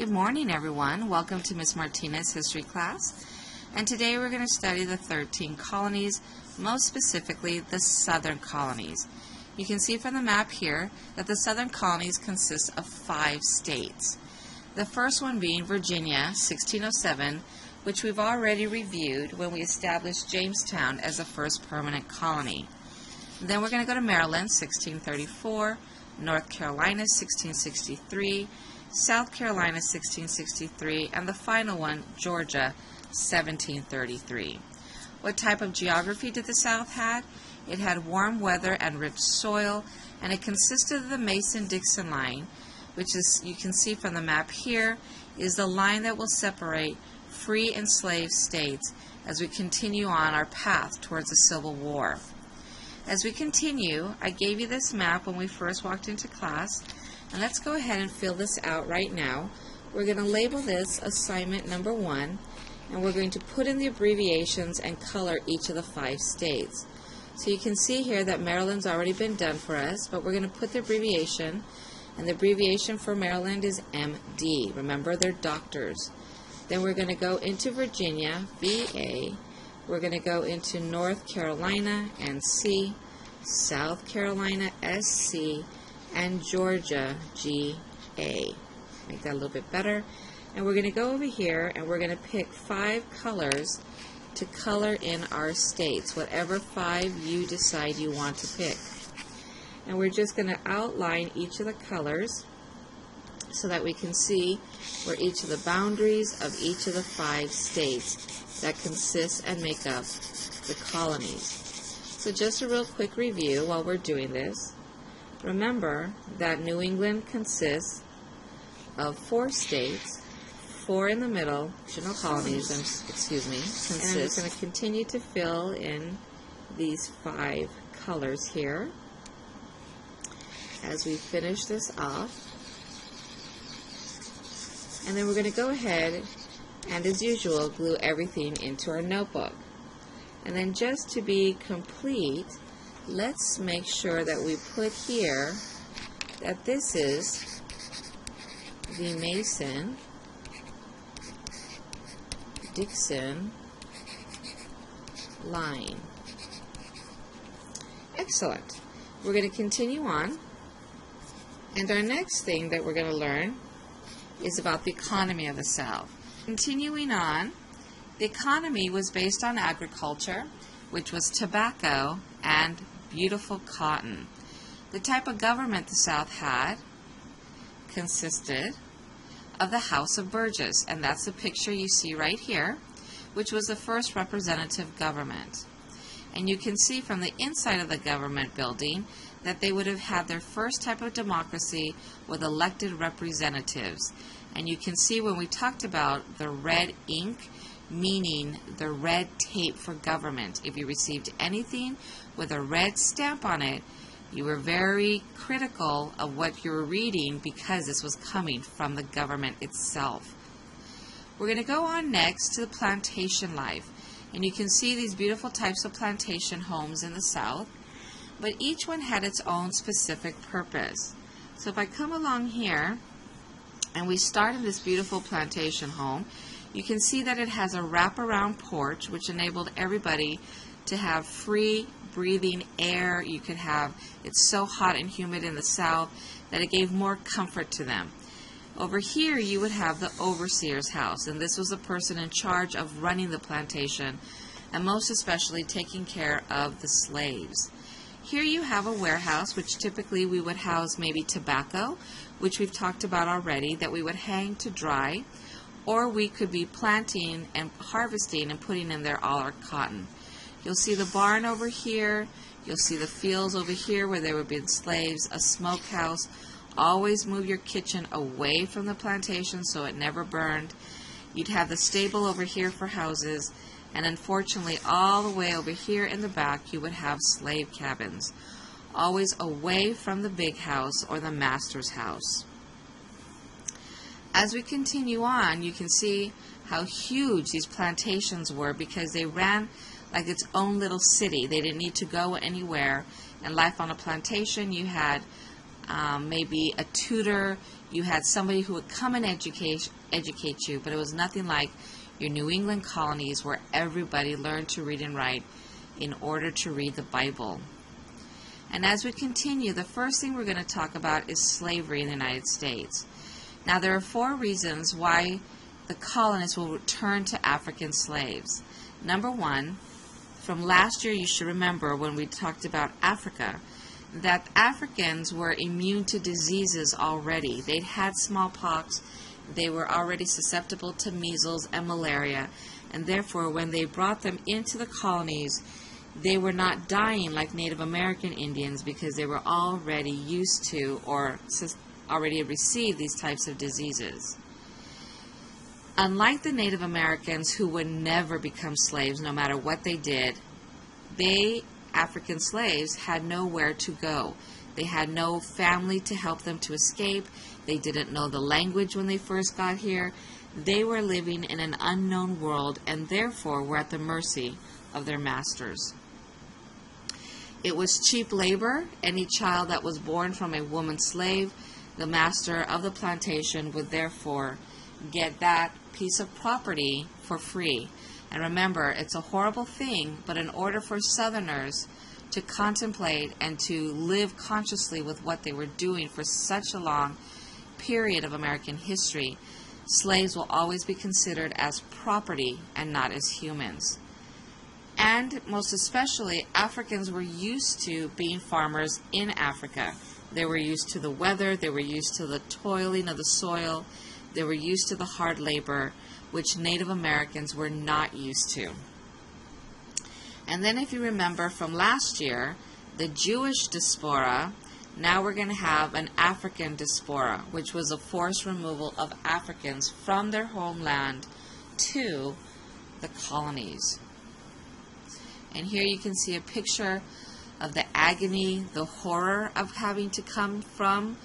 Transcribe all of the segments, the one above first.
Good morning, everyone. Welcome to Miss Martinez's history class. And today we're going to study the 13 colonies, most specifically the southern colonies. You can see from the map here that the southern colonies consist of 5 states. The first one being Virginia, 1607, which we've already reviewed when we established Jamestown as the first permanent colony. Then we're going to go to Maryland, 1634, North Carolina, 1663, South Carolina, 1663, and the final one, Georgia, 1733. What type of geography did the South have? It had warm weather and rich soil, and it consisted of the Mason-Dixon line, which is, you can see from the map here, is the line that will separate free and slave states as we continue on our path towards the Civil War. As we continue, I gave you this map when we first walked into class, and let's go ahead and fill this out right now. We're going to label this assignment number 1, and we're going to put in the abbreviations and color each of the 5 states. So you can see here that Maryland's already been done for us, but we're going to put the abbreviation, and the abbreviation for Maryland is MD. Remember, they're doctors. Then we're going to go into Virginia, VA. We're going to go into North Carolina, NC, South Carolina, SC, and Georgia, GA. Make that a little bit better. And we're going to go over here and we're going to pick 5 colors to color in our states, whatever 5 you decide you want to pick. And we're just going to outline each of the colors so that we can see where each of the boundaries of each of the 5 states that consist and make up the colonies. So just a real quick review while we're doing this. Remember that New England consists of 4 states, 4 in the middle, regional colonies, consist. And I'm just going to continue to fill in these 5 colors here as we finish this off. And then we're going to go ahead and, as usual, glue everything into our notebook. And then just to be complete, let's make sure that we put here that this is the Mason-Dixon line. Excellent. We're going to continue on, and our next thing that we're going to learn is about the economy of the South. Continuing on, the economy was based on agriculture, which was tobacco and beautiful cotton. The type of government the South had consisted of the House of Burgess, and that's the picture you see right here, which was the first representative government. And you can see from the inside of the government building that they would have had their first type of democracy with elected representatives. And you can see when we talked about the red ink, meaning the red tape for government. If you received anything with a red stamp on it, you were very critical of what you were reading because this was coming from the government itself. We're going to go on next to the plantation life. And you can see these beautiful types of plantation homes in the South, but each one had its own specific purpose. So if I come along here and we start in this beautiful plantation home, you can see that it has a wraparound porch which enabled everybody to have free breathing air. You could have, it's so hot and humid in the South that it gave more comfort to them. Over here you would have the overseer's house, and this was the person in charge of running the plantation and most especially taking care of the slaves. Here you have a warehouse, which typically we would house maybe tobacco, which we've talked about already, that we would hang to dry, or we could be planting and harvesting and putting in there all our cotton. You'll see the barn over here, you'll see the fields over here where there would be slaves, a smokehouse. Always move your kitchen away from the plantation so it never burned. You'd have the stable over here for houses, and unfortunately all the way over here in the back you would have slave cabins, always away from the big house or the master's house. As we continue on, you can see how huge these plantations were because they ran like its own little city. They didn't need to go anywhere. And life on a plantation, you had maybe a tutor. You had somebody who would come and educate you, but it was nothing like your New England colonies where everybody learned to read and write in order to read the Bible. And as we continue, the first thing we're going to talk about is slavery in the United States. Now, there are 4 reasons why the colonists will return to African slaves. Number 1, from last year, you should remember when we talked about Africa, that Africans were immune to diseases already. They'd had smallpox, they were already susceptible to measles and malaria, and therefore when they brought them into the colonies, they were not dying like Native American Indians because they were already used to or already received these types of diseases. Unlike the Native Americans who would never become slaves no matter what they did, African slaves had nowhere to go. They had no family to help them to escape. They didn't know the language when they first got here. They were living in an unknown world and therefore were at the mercy of their masters. It was cheap labor. Any child that was born from a woman slave, the master of the plantation would therefore get that piece of property for free. And remember, it's a horrible thing, but in order for Southerners to contemplate and to live consciously with what they were doing for such a long period of American history, slaves will always be considered as property and not as humans. And most especially, Africans were used to being farmers in Africa. They were used to the weather, they were used to the toiling of the soil, they were used to the hard labor, which Native Americans were not used to. And then if you remember from last year, the Jewish diaspora, now we're going to have an African diaspora, which was a forced removal of Africans from their homeland to the colonies. And here you can see a picture of the agony, the horror of having to come from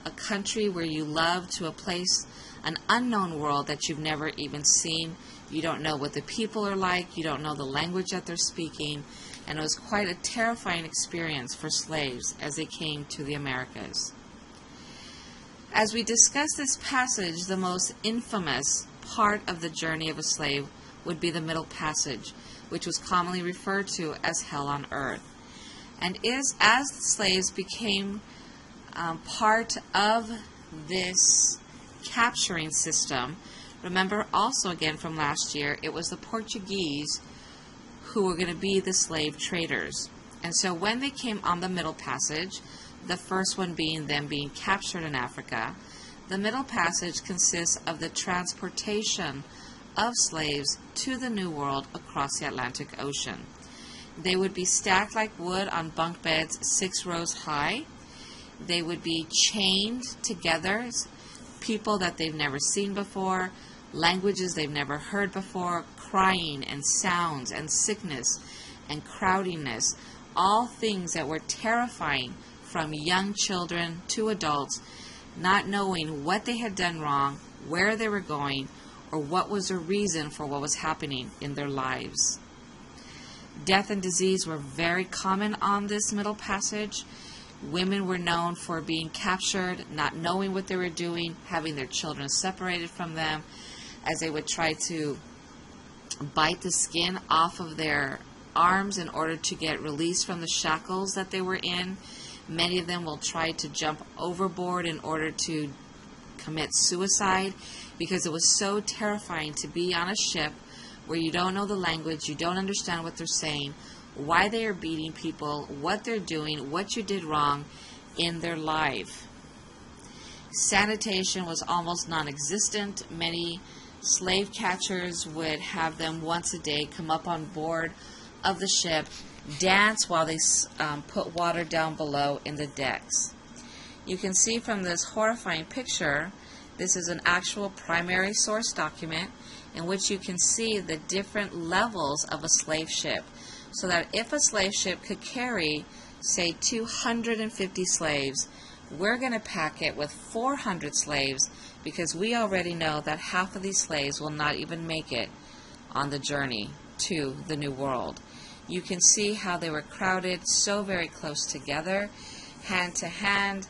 a country where you love to a place, an unknown world that you've never even seen. You don't know what the people are like, you don't know the language that they're speaking, and it was quite a terrifying experience for slaves as they came to the Americas. As we discuss this passage, the most infamous part of the journey of a slave would be the Middle Passage, which was commonly referred to as hell on earth. And as the slaves became part of this capturing system, remember also again from last year, it was the Portuguese who were going to be the slave traders. And so when they came on the Middle Passage, the first one being them being captured in Africa, the Middle Passage consists of the transportation of slaves to the New World across the Atlantic Ocean. They would be stacked like wood on bunk beds 6 rows high. They would be chained together, people that they've never seen before, languages they've never heard before, crying and sounds and sickness and crowdiness, all things that were terrifying from young children to adults, not knowing what they had done wrong, where they were going, or what was the reason for what was happening in their lives. Death and disease were very common on this Middle Passage. Women were known for being captured, not knowing what they were doing, having their children separated from them, as they would try to bite the skin off of their arms in order to get released from the shackles that they were in. Many of them will try to jump overboard in order to commit suicide, because it was so terrifying to be on a ship where you don't know the language, you don't understand what they're saying, why they are beating people, what they're doing, what you did wrong in their life. Sanitation was almost non-existent. Many slave catchers would have them once a day come up on board of the ship, dance while they put water down below in the decks. You can see from this horrifying picture, this is an actual primary source document in which you can see the different levels of a slave ship. So that if a slave ship could carry, say, 250 slaves, we're going to pack it with 400 slaves, because we already know that half of these slaves will not even make it on the journey to the New World. You can see how they were crowded so very close together, hand to hand,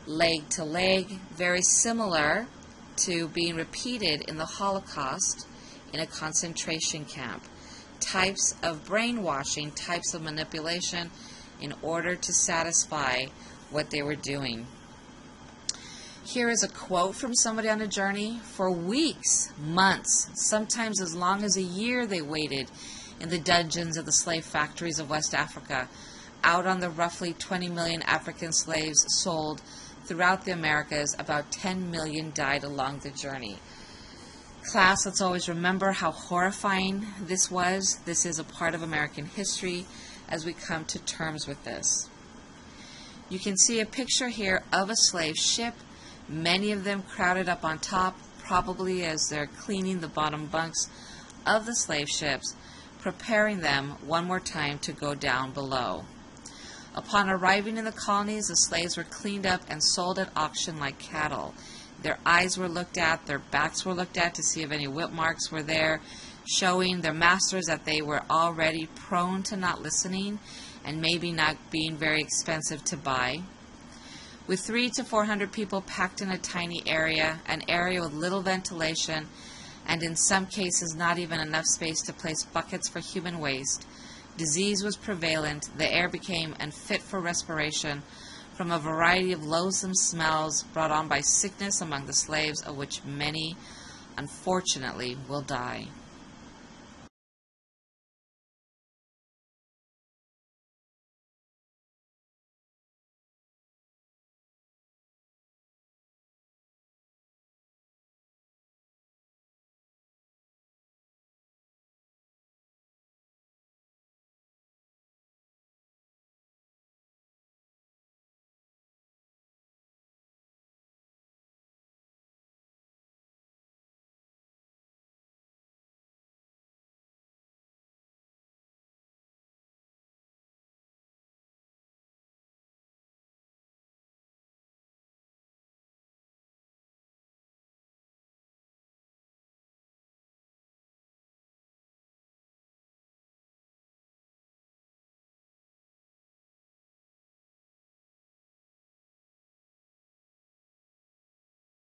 leg to leg, very similar to being repeated in the Holocaust in a concentration camp. Types of brainwashing, types of manipulation in order to satisfy what they were doing. Here is a quote from somebody on a journey. For weeks, months, sometimes as long as a year they waited in the dungeons of the slave factories of West Africa. Out on the roughly 20 million African slaves sold throughout the Americas, about 10 million died along the journey. Class, let's always remember how horrifying this was. This is a part of American history as we come to terms with this. You can see a picture here of a slave ship, many of them crowded up on top, probably as they're cleaning the bottom bunks of the slave ships, preparing them one more time to go down below. Upon arriving in the colonies, the slaves were cleaned up and sold at auction like cattle. Their eyes were looked at, their backs were looked at to see if any whip marks were there, showing their masters that they were already prone to not listening and maybe not being very expensive to buy. With 300 to 400 people packed in a tiny area, an area with little ventilation, and in some cases not even enough space to place buckets for human waste, disease was prevalent. The air became unfit for respiration from a variety of loathsome smells brought on by sickness among the slaves, of which many, unfortunately, will die.